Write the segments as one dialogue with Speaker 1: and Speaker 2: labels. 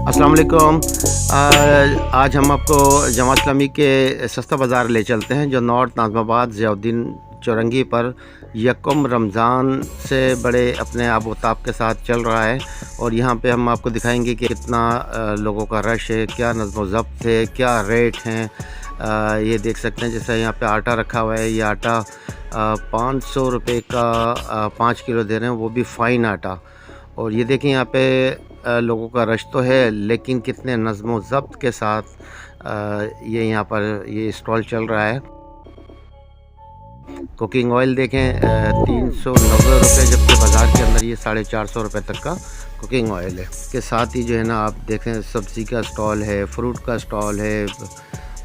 Speaker 1: अस्सलाम वालेकुम। आज हम आपको जमात इस्लामी के सस्ता बाज़ार ले चलते हैं जो नॉर्थ नाज़िमाबाद ज़ियाउद्दीन चौरंगी पर यकम रमज़ान से बड़े अपने आबोताब के साथ चल रहा है। और यहाँ पे हम आपको दिखाएंगे कि कितना लोगों का रश है, क्या नज़्म ज़ब्त है, क्या रेट हैं। ये देख सकते हैं जैसा यहाँ पे आटा रखा हुआ है। ये आटा 500 रुपये का 5 किलो दे रहे हैं, वो भी फ़ाइन आटा। और ये देखें यहाँ पे लोगों का रश तो है, लेकिन कितने नज़्म ज़ब्त के साथ ये यहाँ पर ये स्टॉल चल रहा है। कुकिंग ऑयल देखें 390 रुपये, जबकि बाज़ार के अंदर ये 450 रुपये तक का कुकिंग ऑयल है। इसके साथ ही जो है ना आप देखें सब्ज़ी का स्टॉल है, फ्रूट का स्टॉल है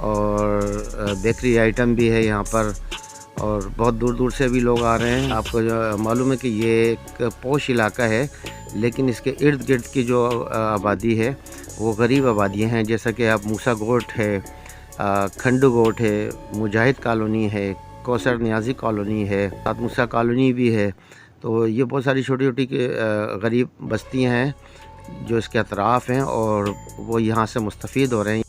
Speaker 1: और बेकरी आइटम भी है यहाँ पर। और बहुत दूर दूर से भी लोग आ रहे हैं। आपको जो मालूम है कि ये एक पॉश इलाका है, लेकिन इसके इर्द गिर्द की जो आबादी है वो गरीब आबादियाँ हैं। जैसा कि आप मूसा गोट है, खंडू गोट है, मुजाहिद कॉलोनी है, कौसर नियाज़ी कॉलोनी है, साथ मूसा कॉलोनी भी है। तो ये बहुत सारी छोटी छोटी गरीब बस्तियाँ हैं जो इसके अतराफ़ हैं और वो यहाँ से मुस्तफ़ीद हो रहे हैं।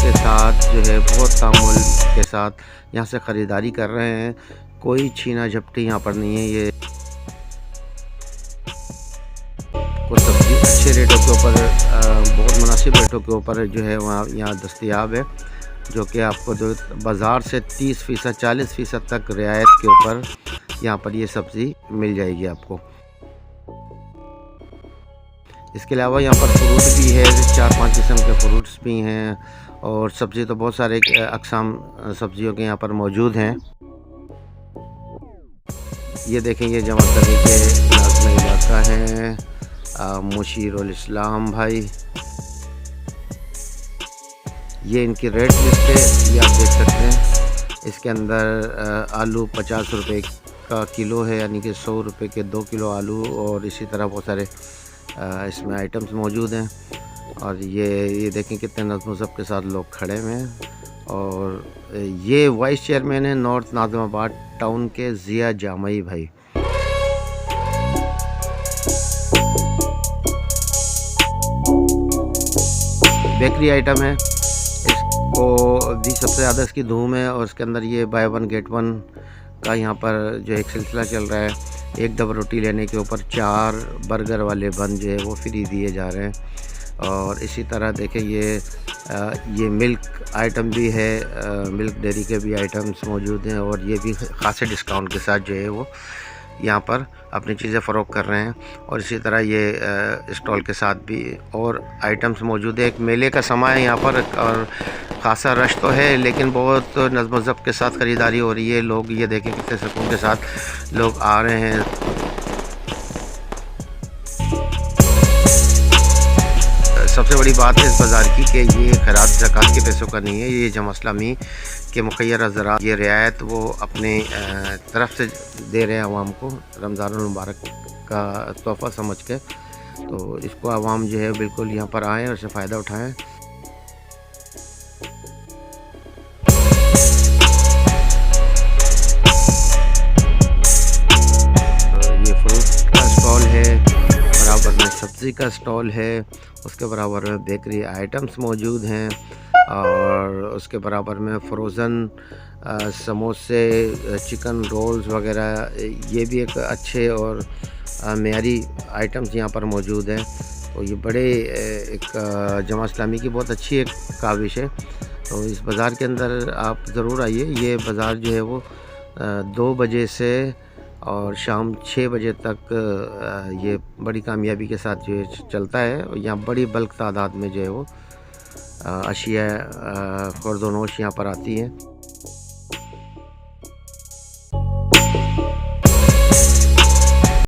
Speaker 1: के साथ जो है बहुत तामुल के साथ यहाँ से ख़रीदारी कर रहे हैं। कोई छीना झपटी यहाँ पर नहीं है। ये कुछ सब्ज़ी अच्छे रेटों के ऊपर, बहुत मुनासिब रेटों के ऊपर जो है वहाँ यहाँ दस्तयाब है, जो कि आपको जो बाज़ार से 30% 40% तक रियायत के ऊपर यहाँ पर ये सब्ज़ी मिल जाएगी आपको। इसके अलावा यहाँ पर फ्रूट भी है, 4-5 किस्म के फ्रूट्स भी हैं और सब्ज़ी तो बहुत सारे अक़साम सब्ज़ियों के यहाँ पर मौजूद हैं। ये देखें ये जमा करने के लाज़मी इलाका है मुशीरुल इस्लाम भाई। ये इनकी रेट लिस्ट है, ये आप देख सकते हैं। इसके अंदर आलू 50 रुपये का किलो है, यानी कि 100 रुपये के 2 किलो आलू। और इसी तरह बहुत सारे इसमें आइटम्स मौजूद हैं। और ये देखें कितने नज़्म ज़ब्त के साथ लोग खड़े हुए हैं। और ये वाइस चेयरमैन है नॉर्थ नाज़िमाबाद टाउन के ज़िया जामई भाई। बेकरी आइटम है, इसको भी सबसे ज़्यादा इसकी धूम है। और इसके अंदर ये बाय 1 गेट 1 का यहाँ पर जो एक सिलसिला चल रहा है। एक डबल रोटी लेने के ऊपर 4 बर्गर वाले बन जो है वो फ्री दिए जा रहे हैं। और इसी तरह देखें ये मिल्क आइटम भी है, मिल्क डेयरी के भी आइटम्स मौजूद हैं। और ये भी ख़ासे डिस्काउंट के साथ जो है वो यहाँ पर अपनी चीज़ें फ़रोख्त कर रहे हैं। और इसी तरह ये स्टॉल के साथ भी और आइटम्स मौजूद है। एक मेले का समय है यहाँ पर और ख़ासा रश तो है, लेकिन बहुत नज़्म ज़ब्त के साथ ख़रीदारी हो रही है। लोग ये देखें कितने सुकून के साथ लोग आ रहे हैं। सबसे बड़ी बात है इस बाज़ार की कि ये खैरात ज़कात के पैसों का नहीं है, ये जमात इस्लामी के मुखय्यर ज़राअत ये रियायत वो अपने तरफ से दे रहे हैं आवाम को रमज़ानुल मुबारक का तोहफ़ा समझ के। तो इसको आवाम जो है बिल्कुल यहाँ पर आएँ और इससे फ़ायदा उठाएँ। सब्ज़ी का स्टॉल है, उसके बराबर में बेकरी आइटम्स मौजूद हैं। और उसके बराबर में फ्रोज़न समोसे, चिकन रोल्स वगैरह, ये भी एक अच्छे और मेयारी आइटम्स यहाँ पर मौजूद हैं। तो ये बड़े एक जमात इस्लामी की बहुत अच्छी एक काविश है। तो इस बाज़ार के अंदर आप ज़रूर आइए। ये बाज़ार जो है वो 2 बजे से और शाम 6 बजे तक ये बड़ी कामयाबी के साथ जो है चलता है। और यहाँ बड़ी बल्क तादाद में जो है वो अशिया खुर्द-ओ-नोश यहाँ पर आती हैं।